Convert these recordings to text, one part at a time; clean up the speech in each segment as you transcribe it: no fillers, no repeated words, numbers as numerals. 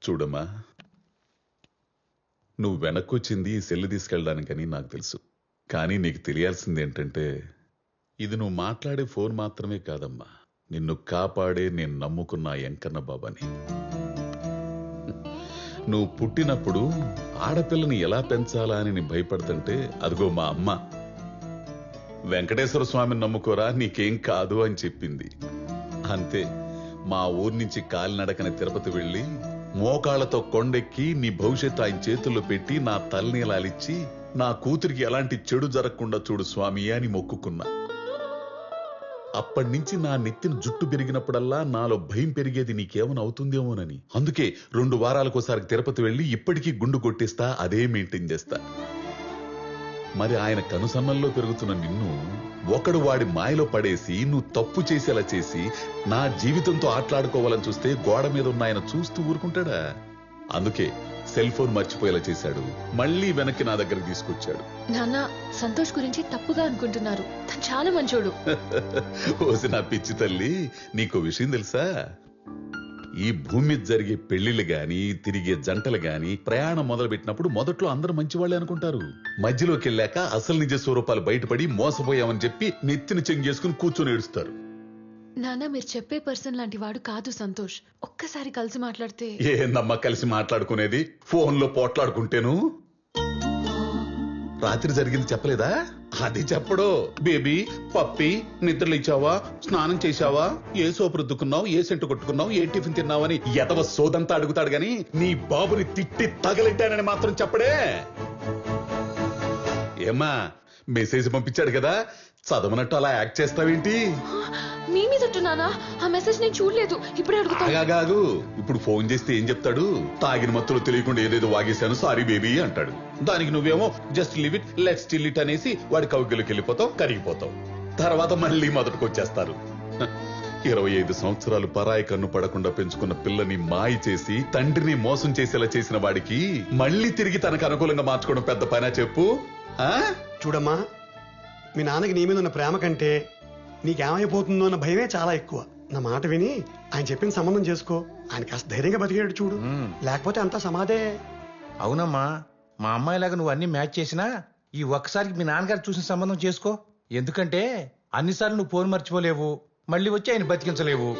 చూడమ్మా, నువ్వు వెనక్కొచ్చింది ఈ సెల్లు తీసుకెళ్ళడానికని నాకు తెలుసు. కానీ నీకు తెలియాల్సింది ఏంటంటే, ఇది నువ్వు మాట్లాడే ఫోన్ మాత్రమే కాదమ్మా, నిన్ను కాపాడే నేను నమ్ముకున్న ఎంకన్న బాబాని. నువ్వు పుట్టినప్పుడు ఆడపిల్లని ఎలా పెంచాలా అని నేను భయపడుతుంటే, అదిగో మా అమ్మ వెంకటేశ్వర స్వామిని నమ్ముకోరా, నీకేం కాదు అని చెప్పింది. అంతే, మా ఊరి నుంచి కాలినడకని తిరుపతి వెళ్ళి మోకాళ్లతో కొండెక్కి నీ భవిష్యత్తు ఆయన చేతుల్లో పెట్టి నా తలనీలాలిచ్చి నా కూతురికి ఎలాంటి చెడు జరగకుండా చూడు స్వామి అని మొక్కుకున్నా. అప్పటినుంచి నా నెత్తిన జుట్టు పెరిగినప్పుడల్లా నాలో భయం పెరిగేది నీకేమైనా అవుతుందేమోనని. అందుకే 2 వారాలకోసారి తిరుపతి వెళ్ళి ఇప్పటికీ గుండు కొట్టిస్తా, అదే మెయింటైన్ చేస్తా. మరి ఆయన కనుసన్నల్లో పెరుగుతున్న నిన్ను ఒకడు వాడి మాయలో పడేసి నువ్వు తప్పు చేసేలా చేసి నా జీవితంతో ఆటలాడుకోవాలని చూస్తే గోడ మీద ఉన్న ఆయన చూస్తూ ఊరుకుంటాడా? అందుకే సెల్ ఫోన్ మర్చిపోయేలా చేశాడు, మళ్ళీ వెనక్కి నా దగ్గర తీసుకొచ్చాడు. నాన్న, సంతోష్ గురించి తప్పుగా అనుకుంటున్నారు, తను చాలా మంచోడు. ఓసి నా పిచ్చి తల్లి, నీకో విషయం తెలుసా? ఈ భూమి మీద జరిగే పెళ్లిళ్ళు గాని, తిరిగే జంటలు గాని, ప్రయాణం మొదలుపెట్టినప్పుడు మొదట్లో అందరూ మంచివాళ్లే అనుకుంటారు. మధ్యలోకి వెళ్ళాక అసలు నిజ స్వరూపాలు బయటపడి మోసపోయామని చెప్పి నెత్తిని చెంగు చేసుకుని కూర్చొని ఏడుస్తారు. నాన్న, మీరు చెప్పే పర్సన్ లాంటి వాడు కాదు సంతోష్. ఒక్కసారి కలిసి మాట్లాడితే. ఏందమ్మా కలిసి మాట్లాడుకునేది? ఫోన్లో పోట్లాడుకుంటేను. రాత్రి జరిగింది చెప్పలేదా? అది చెప్పడు. బేబీ, పప్పి, నిద్రలు ఇచ్చావా, స్నానం చేశావా, ఏ సోపు రుద్దుకున్నావు, ఏ సెంటు కొట్టుకున్నావు, ఏ టిఫిన్ తిన్నావని ఎదవ సోదంతా అడుగుతాడు గాని నీ బాబుని తిట్టి తగలెట్టానని మాత్రం చెప్పడే. ఏమ్మా, మెసేజ్ పంపించాడు కదా, చదవనట్టు అలా యాక్ట్ చేస్తావేంటి? మీ మీద నానా, ఆ మెసేజ్ నేను చూడలేదు, ఇప్పుడే అడుగుతాగాగు. ఇప్పుడు ఫోన్ చేస్తే ఏం చెప్తాడు? తాగిన మత్తులో తెలియకుండా ఏదేదో వాగేశాను, సారీ బేబీ అంటాడు. దానికి నువ్వేమో just live it, let's still it అనేసి వాడి కౌగిలికి వెళ్ళిపోతావు, కరిగిపోతావు. తర్వాత మళ్ళీ మొదటికి వచ్చేస్తారు. 25 సంవత్సరాలు పరాయి కన్ను పడకుండా పెంచుకున్న పిల్లని మాయ చేసి తండ్రిని మోసం చేసేలా చేసిన వాడికి మళ్ళీ తిరిగి తనకు అనుకూలంగా మార్చుకోవడం పెద్ద పైన చెప్పు. చూడమ్మా, మీ నాన్నకి నీ మీద ఉన్న ప్రేమ కంటే నీకేమైపోతుందో అన్న భయమే చాలా ఎక్కువ. నా మాట విని ఆయన చెప్పిన సంబంధం చేసుకో. ఆయన కాస్త ధైర్యంగా బతికేడు చూడు, లేకపోతే అంతా సమాధే. అవునమ్మా, మా అమ్మాయిలాగా నువ్వు అన్ని మ్యాచ్ చేసినా ఈ ఒక్కసారికి మీ నాన్నగారు చూసిన సంబంధం చేసుకో. ఎందుకంటే అన్నిసార్లు నువ్వు ఫోన్ మర్చిపోలేవు, మళ్ళీ వచ్చి ఆయన బతికించలేవు.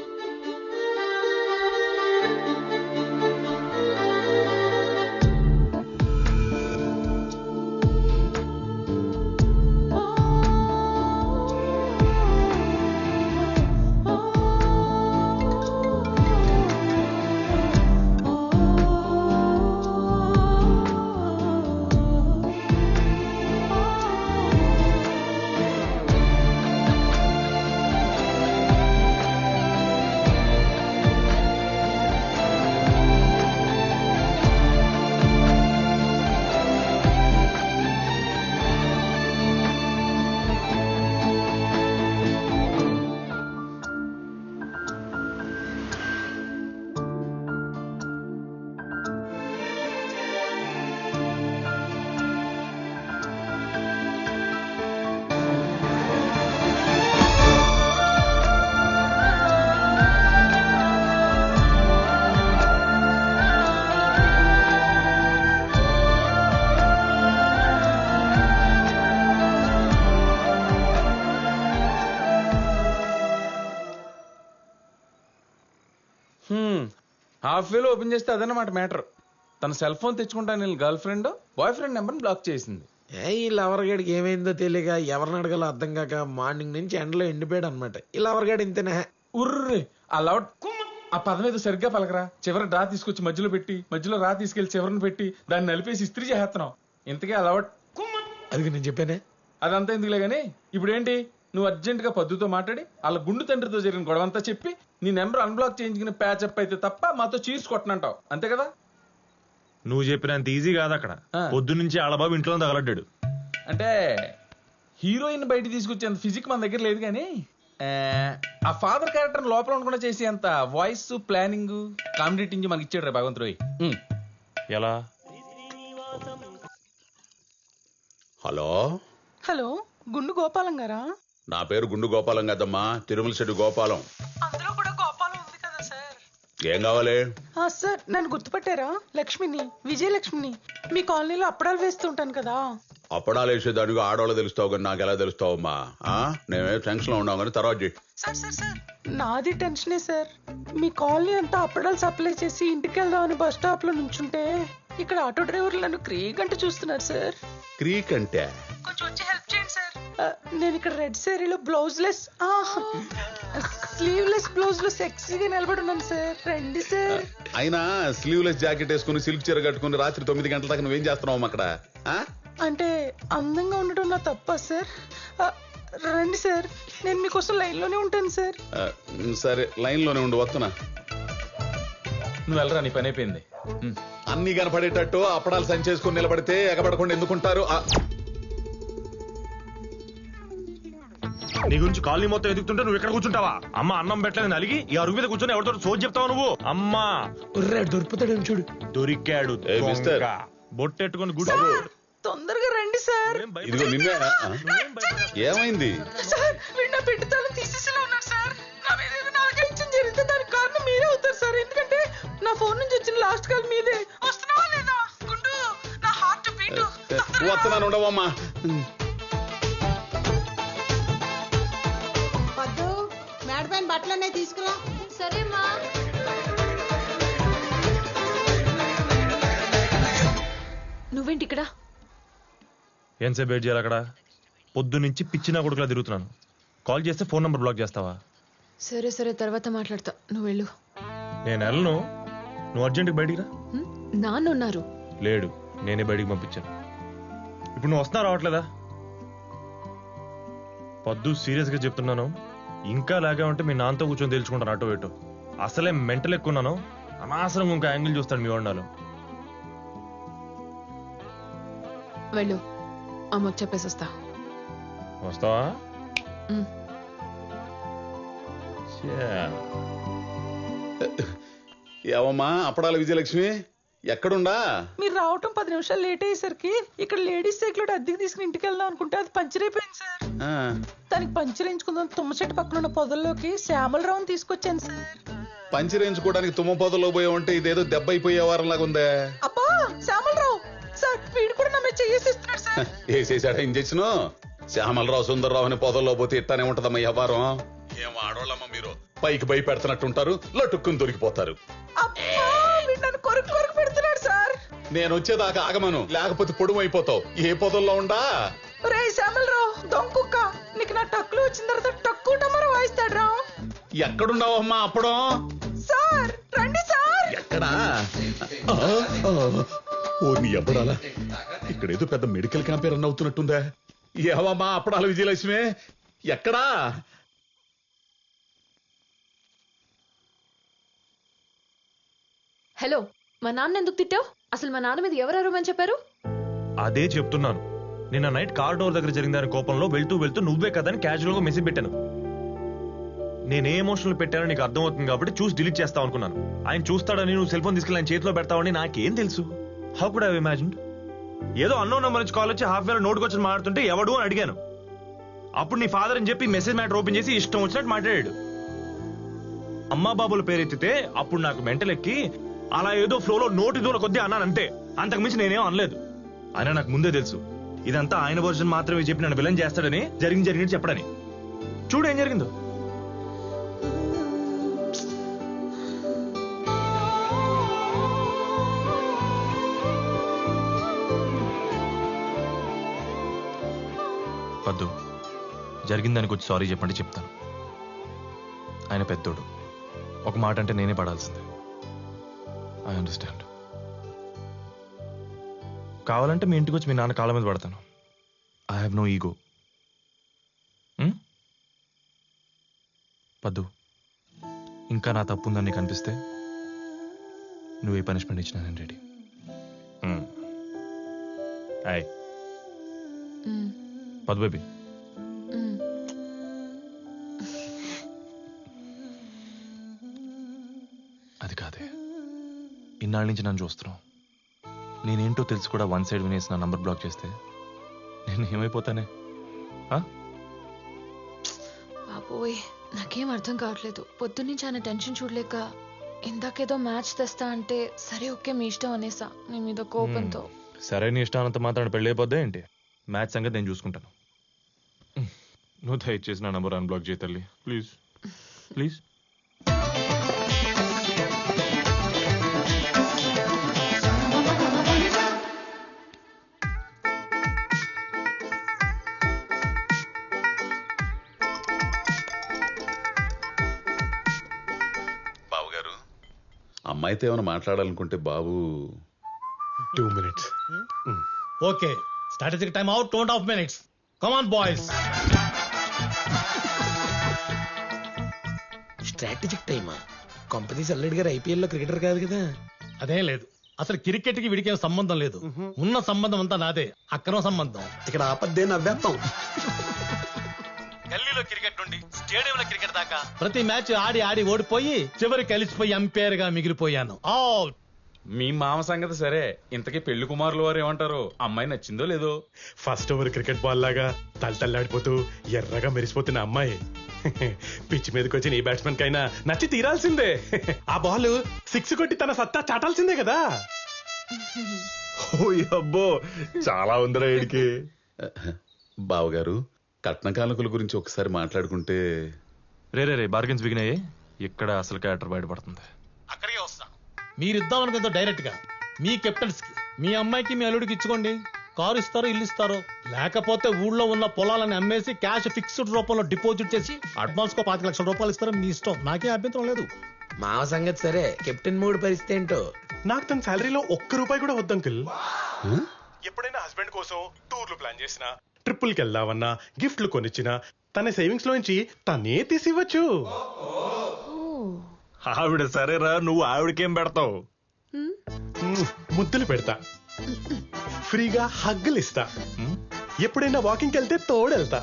హాఫ్ వేలో ఓపెన్ చేస్తే అదన్నమాట మ్యాటర్. తన సెల్ ఫోన్ తెచ్చుకుంటాను నేను గర్ల్ ఫ్రెండ్ బాయ్ ఫ్రెండ్ నెంబర్ని బ్లాక్ చేసింది. ఈ లవర్గాడికి ఏమైందో తెలియక ఎవరిని అడగాలో అర్థం కాక మార్నింగ్ నుంచి ఎండలో ఎండిపోయాడు అనమాట. ఈ లవర్గాడు ఇంతనే. ఉర్రే, ఆ లవర్ ఆ పదం ఏదో సరిగ్గా పలకరా. చివరి రా తీసుకొచ్చి మధ్యలో పెట్టి, మధ్యలో రా తీసుకెళ్లి చివరిని పెట్టి దాన్ని నలిపేసి ఇస్త్రీ చేస్తున్నావు. ఇంతకీ ఆ లవర్ అది నేను చెప్పానే. అదంతా ఎందుకులే గానీ, ఇప్పుడు ఏంటి, నువ్వు అర్జెంట్ గా పద్దుతో మాట్లాడి వాళ్ళ గుండు తండ్రితో జరిగిన గొడవంతా చెప్పి నీ నెంబర్ అన్బ్లాక్ చేయించుకుని ప్యాచప్ అయితే తప్ప మాతో చీర్స్ కొట్టనంటావు, అంతే కదా? నువ్వు చెప్పినంత ఈజీ కాదు. అక్కడ పొద్దు నుంచి ఆడబాబు ఇంట్లో తగలడ్డాడు. అంటే హీరోయిన్ బయట తీసుకొచ్చేంత ఫిజిక్ మన దగ్గర లేదు కానీ ఆ ఫాదర్ క్యారెక్టర్ లోపల ఉండకుండా చేసే అంత వాయిస్ ప్లానింగ్ కామెడీ మనకి ఇచ్చాడు రే భగవంతుడు. ఎలా? హలో హలో, గుండు గోపాలం గారా? నా పేరు గుండు గోపాలం కదమ్మా, తిరుమల శెట్టి గోపాలం. అందులో కూడా గోపాలం ఉంది కదా సార్. ఏం కావాలి? సార్ నన్ను గుర్తుపట్టారా? లక్ష్మిని, విజయలక్ష్మిని. మీ కాలనీలో అప్పడాలు వేస్తుంటాను కదా. అప్పడాలు వేసేదానికి ఆడవాళ్ళు తెలుస్తావు కానీ నాకు ఎలా తెలుస్తావమ్మా? నేనే టెన్షన్ లో ఉన్నావు కానీ తర్వాత చెయ్యి. సార్ నాది టెన్షనే సార్. మీ కాలనీ అంతా అప్పడాలు సప్లై చేసి ఇంటికి వెళ్దామని బస్ స్టాప్ లో నుంచుంటే ఇక్కడ ఆటో డ్రైవర్లు నన్ను క్రీక్ అంటూ చూస్తున్నారు సార్. క్రీక్ అంటే? కొంచెం వచ్చి హెల్ప్ చేయండి సార్. నేను ఇక్కడ రెడ్ శారీలో బ్లౌజ్ లెస్ స్లీవ్లెస్ బ్లౌజ్ లో సెక్సీగా నిలబడి ఉన్నాను సార్. రండి సార్. అయినా స్లీవ్లెస్ జాకెట్ వేసుకుని సిల్క్ చీర కట్టుకుని రాత్రి 9 గంటల దాకా నువ్వేం చేస్తున్నావు అక్కడ? అంటే అందంగా ఉండటం నా తప్ప సార్? రండి సార్, నేను మీకోసం లైన్ లోనే ఉంటాను సార్. సరే లైన్ లోనే ఉండు, వస్తున్నా. నువ్వు వెళ్ళరా, నీ పని అయిపోయింది. అన్ని కనపడేటట్టు అప్పడాలు సంచేసుకుని నిలబడితే ఎగబడకుండా ఎందుకుంటారు? నీ గురించి కాలనీ మొత్తం ఎదుగుతుంటే నువ్వు ఇక్కడ కూర్చుంటావా? అమ్మ అన్నం పెట్టలేదు నలిగి ఈ అరుగు మీద కూర్చొని ఎవరితో సోది చెప్తావు నువ్వు? అమ్మా దొరుకుతాడని చూడు. దొరికాడు మిస్టర్. బొట్టెట్టుకుని గుడి. తొందరగా రండి సార్. ఇదిగో నిన్నే. ఏమైంది? సార్ వీడు నా పెట్టి తాళం తీసేసేలా ఉన్నారు సార్. నా మీద ఏదైనా ఆఘాయిత్యం జరిగితే దానికి కారణం మీరే అవుతారు సార్. ఎందుకంటే నా ఫోన్ నుంచి వచ్చిన లాస్ట్ కాల్ మీదే. వస్తున్నావా లేదా? గుండు, నా హార్ట్ బీట్. వస్తున్నాను, ఉండవమ్మా. వద్దు, మేడ పైన బట్టలనే తీసుకురా. సరేమ్మా. నువ్వేంటి ఇక్కడ? ఎంతసేపు వెయిట్ చేయాలి అక్కడ? పొద్దు నుంచి పిచ్చిన కొడుకులా తిరుగుతున్నాను. కాల్ చేస్తే ఫోన్ నంబర్ బ్లాక్ చేస్తావా? సరే తర్వాత మాట్లాడతా, నువ్వు వెళ్ళు. నేను వెళ్ళను, నువ్వు అర్జెంట్గా బయటికి రా. నాన్నున్నారు. లేడు, నేనే బయటికి పంపించాను. ఇప్పుడు నువ్వు వస్తున్నా రావట్లేదా? పొద్దు సీరియస్గా చెప్తున్నాను, ఇంకా లాగా ఉంటే మీ నాన్నతో కూర్చొని తెలుసుకుంటాను అటో ఇటో. అసలే మెంటల్ ఎక్కున్నాను, అనవసరంగా ఇంకా యాంగిల్ చూస్తాడు మీ వండాలు. వెళ్ళు, అమ్మకు చెప్పేసి వస్తా. వస్తావా? ఏవమ్మా అప్పడాల విజయలక్ష్మి, ఎక్కడుండా? మీరు రావటం 10 నిమిషాలు లేట్ అయ్యేసరికి ఇక్కడ లేడీస్ సైకిల్ అద్దెకి తీసుకుని ఇంటికి వెళ్దాం అనుకుంటే అది పంచర్ అయిపోయింది సార్. దానికి పంచర్ వేయించుకుందాం తుమ్మ చెట్టు పక్కన ఉన్న పొదల్లోకి శ్యామలరావుని తీసుకొచ్చాను సార్. పంచర్ వేయించుకోవడానికి తుమ్మ పొదలో పోయావంటే ఇదేదో దెబ్బ అయిపోయే వారంలాగా ఉందే. అబ్బా శ్యామలరావు సార్, వీడు కూడా నా మీద చేసేస్తున్నాడు సార్. వేసేసాడా ఇంజెక్షన్? శ్యామలరావు సుందరరావు అని పొదల్లో పోతే ఇట్టానే ఉంటదమ్మా వ్యవహారం. ఏం ఆడోళ్ళమ్మా మీరు, పైకి భయపెడుతున్నట్టుంటారు, లటుక్కుని దొరికిపోతారు. కొరకు పెడుతున్నాడు సార్. నేను వచ్చేదాకా ఆగమను, లేకపోతే పొడుము అయిపోతావు. ఏ పొదల్లో ఉండా? రే శ్యామలరావు దొంకుక్క, నీకు నా టక్కులు వచ్చిన తర్వాత టక్కు టమర వాయిస్తాడు రా. ఎక్కడున్నావమ్మా అప్పడం? సార్ రండి సార్. ఎక్కడా? ఓ నీ అప్పడాలా, ఇక్కడేదో పెద్ద మెడికల్ క్యాంప్ రన్ అవుతున్నట్టుందా? ఏవమ్మా అప్పడాల విజయలక్ష్మి, ఎక్కడా? హలో, మా నాన్న ఎందుకు తిట్టావు? అసలు మా నాన్న మీద ఎవరు అరవమని చెప్పారు? అదే చెప్తున్నాను. నిన్న నైట్ కార్ డోర్ దగ్గర జరిగిందని కోపంలో వెళ్తూ నువ్వే కదా అని క్యాజువల్ గా మెసేజ్ పెట్టాను. నేనే ఎమోషనల్ పెట్టానో నీకు అర్థమవుతుంది కాబట్టి చూసి డిలీట్ చేస్తావు అనుకున్నాను. ఆయన చూస్తాడని నువ్వు సెల్ ఫోన్ తీసుకెళ్ళి ఆయన చేతిలో పెడతావని నాకేం తెలుసు? How could I imagine? ఏదో అన్నోన్ నెంబర్ నుంచి కాల్ వచ్చి హాఫ్ వేల నోటుకు వచ్చి మాట్లాడుతుంటే ఎవడు అని అడిగాను. అప్పుడు నీ ఫాదర్ అని చెప్పి మెసేజ్ మ్యాటర్ ఓపెన్ చేసి ఇష్టం వచ్చినట్టు మాట్లాడాడు. అమ్మా బాబుల పేరెత్తితే అప్పుడు నాకు మెంటల్ ఎక్కి అలా ఏదో ఫ్లోలో నోటి దూల కొద్దీ అన్నాను అంతే, అంతకు మించి నేనేం అనలేదు. అయినా నాకు ముందే తెలుసు ఇదంతా ఆయన వర్జన్ మాత్రమే చెప్పి నన్ను విలన్ చేస్తాడని, జరిగినట్టు చెప్పడని. చూడు ఏం జరిగిందో. వద్దు, జరిగిందానికి వచ్చి సారీ చెప్పండి చెప్తాను. ఆయన పెద్దోడు, ఒక మాట అంటే నేనే పడాల్సిందే. I understand. కావాలంటే మీ ఇంటికి వచ్చి మీ నాన్న కాళ్ళ మీద పడతాను. I have no ego. Paddu, ఇంకా నా తప్పు ఉందని నీకు అనిపిస్తే నువ్వు ఏ పనిష్మెంట్ ఇచ్చినా నేను రెడీ. హాయ్ పద్దు బేబీ. అది కాదే, ఇన్నాళ్ళ నుంచి నన్ను చూస్తున్నావు. నేనేంటో తెలుసు కూడా వన్ సైడ్ వినేసి నా నంబర్ బ్లాక్ చేస్తే నేను ఏమైపోతానే? బాబోయ్, నాకేం అర్థం కావట్లేదు. పొద్దున్నుంచి ఆయన టెన్షన్ చూడలేక ఇందాకేదో మ్యాచ్ తెస్తా అంటే సరే ఓకే మీ ఇష్టం అనేసా నీ మీద కోపంతో. సరే నీ ఇష్టానంత మాత్రం పెళ్ళి అయిపోద్దా ఏంటి? మ్యాచ్ సంగతి నేను చూసుకుంటాను. నువ్వు దయచేసి నా నంబర్ అన్బ్లాక్ చేయి తల్లి, ప్లీజ్ ప్లీజ్. బాబు గారు, అమ్మాయితో ఏమైనా మాట్లాడాలనుకుంటే బాబు 2 minutes. Okay, strategic time out, 2.5 minutes. Come on, boys. Strategic టైమా? కంపెనీస్ అల్లెడ్ గారు ఐపీఎల్ లో క్రికెటర్ కాదు కదా. అదేం లేదు, అసలు క్రికెట్ కి వీడికి ఏం సంబంధం లేదు. ఉన్న సంబంధం అంతా నాదే, అక్రమ సంబంధం. ఇక్కడ ఆపద్దే నవ్వేస్తాం. గల్లీలో క్రికెట్ నుండి స్టేడియంలో క్రికెట్ దాకా ప్రతి మ్యాచ్ ఆడి ఆడి ఓడిపోయి చివరికి కలిసిపోయి అంపైర్ గా మిగిలిపోయాను. అవుట్. మీ మామ సంగతి సరే, ఇంతకీ పెళ్లి కుమారులు వారు ఏమంటారు? అమ్మాయి నచ్చిందో లేదో? ఫస్ట్ ఓవర్ క్రికెట్ బాల్ లాగా తలతల్లాడిపోతూ ఎర్రగా మెరిసిపోతున్న అమ్మాయి పిచ్ మీదకి వచ్చి నీ బ్యాట్స్మెన్ కైనా నచ్చి తీరాల్సిందే. ఆ బాల్ 6 కొట్టి తన సత్తా చాటాల్సిందే కదా. ఓ అబ్బో, చాలా ఉందిరా వీడికి. బావగారు, కట్న కానుకల గురించి ఒకసారి మాట్లాడుకుంటే. రే బార్గెన్స్ బిగినాయి. ఇక్కడ అసలు క్యారెక్టర్ బయటపడుతుంది. అక్కడికే వస్తా. మీరిద్దాం అనుకుందో డైరెక్ట్ గా మీ కెప్టెన్స్ కి, మీ అమ్మాయికి మీ అల్లుడికి ఇచ్చుకోండి. కారు ఇస్తారో ఇల్లు ఇస్తారో, లేకపోతే ఊళ్ళో ఉన్న పొలాలని అమ్మేసి క్యాష్ ఫిక్స్డ్ రూపంలో డిపాజిట్ చేసి అడ్వాన్స్ కో 5 లక్షల రూపాయలు ఇస్తారో మీ ఇష్టం, నాకే అభ్యంతరం లేదు. మావ సంగతి సరే, కెప్టెన్ మూడు పరిస్థితి ఏంటో? నాకు తన శాలరీలో ₹1 కూడా వద్దు అంకుల్. ఎప్పుడైనా హస్బెండ్ కోసం టూర్లు ప్లాన్ చేసినా, ట్రిప్పుల్కి వెళ్దామన్నా, గిఫ్ట్లు కొనిచ్చినా తన సేవింగ్స్ లోంచి తనే తీసివ్వచ్చు. ఆవిడ సరేరా, నువ్వు ఆవిడకేం పెడతావు? ముద్దులు పెడతా, ఫ్రీగా హగ్గులు ఇస్తా, ఎప్పుడైనా వాకింగ్ వెళ్తే తోడెళ్తా.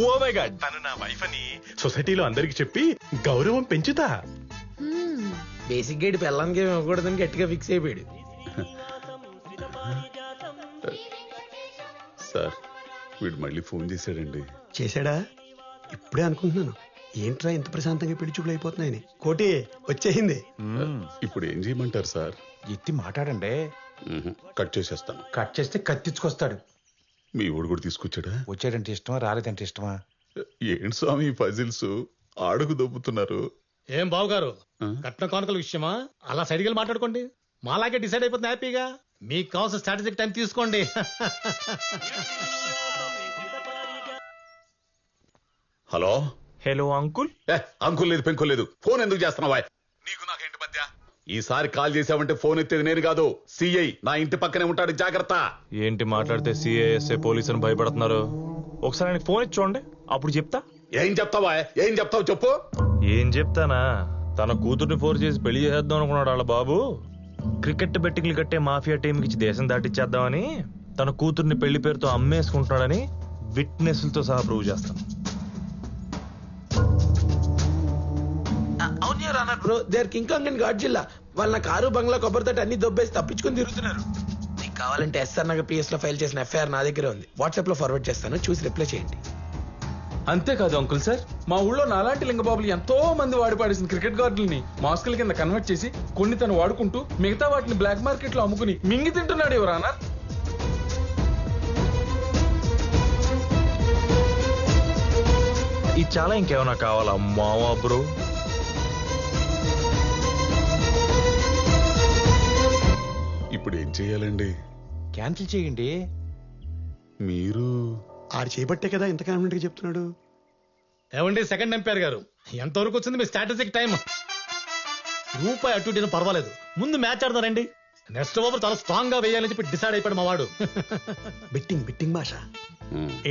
ఓ మై గాడ్, తను నా వైఫ్ అని సొసైటీలో అందరికి చెప్పి గౌరవం పెంచుతా. బేసిక్ గైడ్ పెళ్ళానికి ఏమి ఇవ్వకూడదని గట్టిగా ఫిక్స్ అయిపోయాడు. సార్, వీడు మళ్ళీ ఫోన్ చేశాడండి. చేశాడా? ఇప్పుడే అనుకుంటున్నాను, ఏంట్రా ఇంత ప్రశాంతంగా పెళ్లి చూపులు అయిపోతున్నాయని. కోటి వచ్చేసింది. ఇప్పుడు ఏం చేయమంటారు సార్? ఎత్తి మాట్లాడండి. కట్ చేసేస్తాను. కట్ చేస్తే కత్తిచ్చుకొస్తాడు. మీ ఊడు కూడా తీసుకొచ్చాడా? వచ్చాడంటే ఇష్టమా, రాలేదంటే ఇష్టమా? ఏంటి స్వామి ఫజిల్స్ ఆడుకు దొబ్బుతున్నారు? ఏం బాబు గారు, కట్న కానుకల విషయమా అలా సైడ్కి వెళ్ళి మాట్లాడుకోండి. మాలాగే డిసైడ్ అయిపోతుంది హ్యాపీగా. మీకు కావాల్సిన స్ట్రాటజిక్ టైం తీసుకోండి. Hello hello uncle. అంకుల్ లేదు, పెంకుల్ లేదు. ఫోన్ ఎందుకు చేస్తున్నావా? నీకు నాకేంటి మధ్య? ఈసారి కాల్ చేసావంటే ఫోన్ ఎత్తేది నేను కాదు, సిఐ నా ఇంటి పక్కనే ఉంటాడు, జాగ్రత్త. ఏంటి మాట్లాడితే సిఐఎస్ఏ పోలీస్ అని భయపడుతున్నారు? ఒకసారి ఆయనకి ఫోన్ ఇచ్చి చూడండి, అప్పుడు చెప్తా. ఏం చెప్తావా? ఏం చెప్తావు చెప్పు. ఏం చెప్తానా? తన కూతుర్ని ఫోర్స్ చేసి పెళ్లి చేద్దాం అనుకున్నాడు వాళ్ళ బాబు. క్రికెట్ బెట్టింగ్లు కట్టే మాఫియా టీంకి ఇచ్చి దేశం దాటిచ్చేద్దామని తన కూతుర్ని పెళ్లి పేరుతో అమ్మేసుకుంటున్నాడని విట్నెస్లతో సహా ప్రూవ్ చేస్తాను. Bro, they are King Kong and Godzilla. వాళ్ళ నా కారు బంగ్లా కొబ్బరి తోట అన్ని దొబ్బేసి తప్పించుకొని తిరుగుతున్నారు. నీకు కావాలంటే ఎస్ఆర్ నగర్ పిఎస్ లో ఫైల్ చేసిన ఎఫ్ఐఆర్ నా దగ్గర ఉంది, వాట్సాప్ లో ఫార్వర్డ్ చేస్తాను, చూసి రిప్లై చేయండి. అంతేకాదు అంకుల్ సార్, మా ఊళ్ళో నాలాంటి లింగబాబులు ఎంతో మంది వాడి పాడేసిన క్రికెట్ గార్డుల్ని మాస్కుల కింద కన్వర్ట్ చేసి కొన్ని తను వాడుకుంటూ మిగతా వాటిని బ్లాక్ మార్కెట్ లో అమ్ముకుని మింగి తింటున్నాడు ఎవరన్నా. ఇది చాలా ఇంకేమన్నా కావాలా మావా బ్రో? ఇప్పుడు ఏం చెయ్యాలండి? క్యాన్సిల్ చేయండి. మీరు ఆడు చేపట్టే కదా ఇంత కాన్ఫిడెంట్ గా చెప్తున్నాడు. ఏమండి సెకండ్ ఎంపైర్ గారు, ఎంతవరకు వచ్చింది మీ స్ట్రాటజిక్ టైం? రూపాయి అటు ఇటు పర్వాలేదు, ముందు మ్యాచ్ ఆడదారండి. నెక్స్ట్ ఓవర్ చాలా స్ట్రాంగ్ గా వేయాలని చెప్పి డిసైడ్ అయిపోయాడు మా వాడు. బెట్టింగ్ భాష.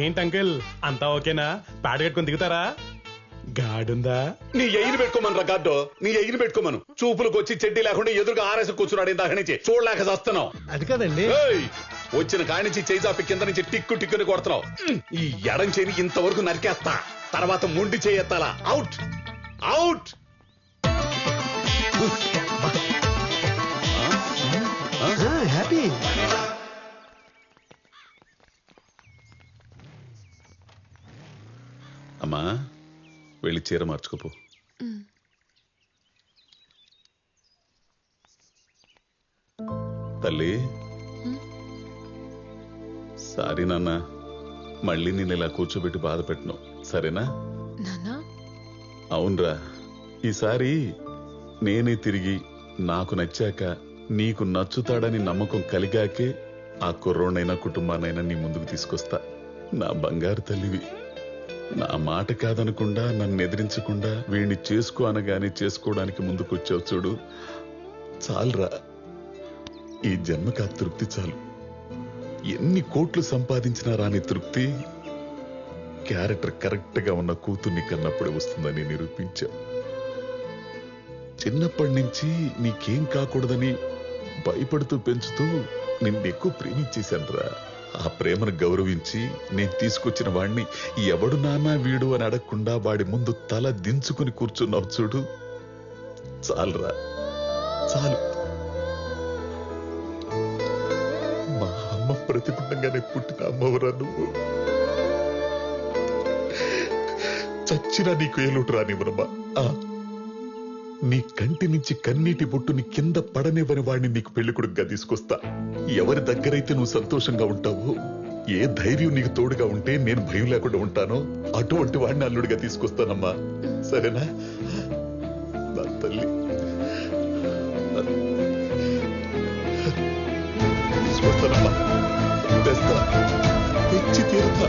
ఏంటి అంకుల్, అంతా ఓకేనా? ప్యాడ్ కట్టుకొని దిగుతారా? గాడుందా? నీ ఎయిని పెట్టుకోమను రా గాడ్డో, నీ ఎయిని పెట్టుకోమను. చూపులకు వచ్చి చెడ్డీ లేకుండా ఎదురుగా ఆరేసి కూర్చున్నాడు ఇందాక నుంచి, చూడలేక చేస్తున్నావు. అది కదండి, వచ్చిన కాడి నుంచి చేయి కింద నుంచి టిక్కు టిక్కుని కొడుతున్నావు. ఈ ఎడం చేయి ఇంతవరకు నరికేస్తా, తర్వాత మొండి చేయెత్తాలా. Out out. హ్యాపీ. అమ్మా, వెళ్ళి చీర మార్చుకోపో. తల్లి సారీ నాన్న, మళ్ళీ నేను ఇలా కూర్చోబెట్టి బాధ పెట్టను, సరేనా? నాన్నా అవునరా, ఈసారి నేనే తిరిగి నాకు నచ్చాక నీకు నచ్చుతాడని నమ్మకం కలిగాకే ఆ కుర్రోనైనా కుటుంబానైనా నీ ముందుకు తీసుకొస్తా. నా బంగారు తల్లివి, నా మాట కాదనకుండా నన్ను ఎదిరించకుండా వీణ్ణి చేసుకో అనగానే చేసుకోవడానికి ముందుకొచ్చావు చూడు, చాలురా. ఈ జన్మకి ఆ తృప్తి చాలు. ఎన్ని కోట్లు సంపాదించినా రాని తృప్తి క్యారెక్టర్ కరెక్ట్ గా ఉన్న కూతుర్ని కన్నప్పుడే వస్తుందని నిరూపించా. చిన్నప్పటి నుంచి నీకేం కాకూడదని భయపడుతూ పెంచుతూ నిన్ను ఎక్కువ ప్రేమించేశానురా. ఆ ప్రేమను గౌరవించి నేను తీసుకొచ్చిన వాణ్ణి ఎవడు నాన్నా వీడు అని అడగకుండా వాడి ముందు తల దించుకుని కూర్చున్నావు చూడు, చాలురా, చాలు. మా అమ్మ ప్రతిపుండంగానే పుట్టిన అమ్మవరా నువ్వు. చచ్చినా నీకు ఏలుటు రానివ్వనమ్మా. నీ కంటి నుంచి కన్నీటి బొట్టుని కింద పడనివ్వని వాడిని నీకు పెళ్లికొడుకుగా తీసుకొస్తా. ఎవరి దగ్గరైతే నువ్వు సంతోషంగా ఉంటావో, ఏ ధైర్యం నీకు తోడుగా ఉంటే నేను భయం లేకుండా ఉంటానో అటువంటి వాడిని అల్లుడిగా తీసుకొస్తానమ్మా, సరేనా? నా తల్లి తీసుకొస్తానమ్మా, తెస్తా, తెచ్చి తీరుతా.